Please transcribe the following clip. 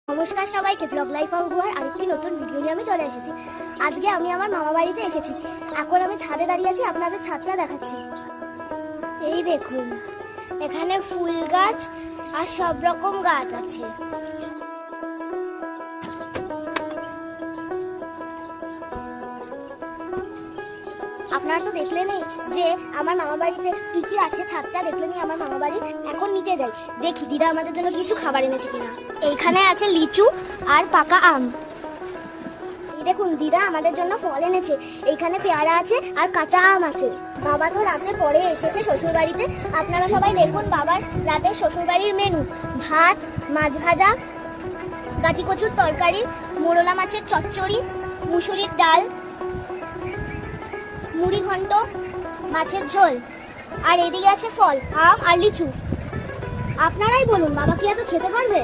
নমস্কার সবাইকে, blog life of গোয়ার আরেকটি নতুন ভিডিও নিয়ে আমি চলে এসেছি। আজকে আমি আমার মামা বাড়িতে এসেছি। এখন আমি ছাদে দাঁড়িয়ে আছি, আপনাদের ছাদটা দেখাচ্ছি। এই দেখুন, এখানে ফুল গাছ আর সব রকম গাছ আছে। আপনারা তো দেখলেনই যে আমার মামা বাড়িতে কি কি আছে। ছাদটা দেখলেনই আমার মামা বাড়ি। এখন নিচে যাই, দেখি দিদা আমাদের জন্য কিছু খাবার এনেছে কিনা। এইখানে আছে লিচু আর পাকা আম। এই দেখুন, দিদা আমাদের জন্য ফল এনেছে। এইখানে পেয়ারা আছে আর কাঁচা আম আছে। বাবা তো রাতে পরে এসেছে শ্বশুর বাড়িতে। আপনারা সবাই দেখুন বাবার রাতের শ্বশুর বাড়ির মেনু: ভাত, মাছ ভাজা, গাঠি কচুর তরকারি, মোরলা মাছের চচ্চড়ি, মুসুরির ডাল, মুড়ি ঘন্ট, মাছের ঝোল, আর এদিকে আছে ফল, আম আর লিচু। আপনারাই বলুন, বাবা কি এত খেতে পারবে?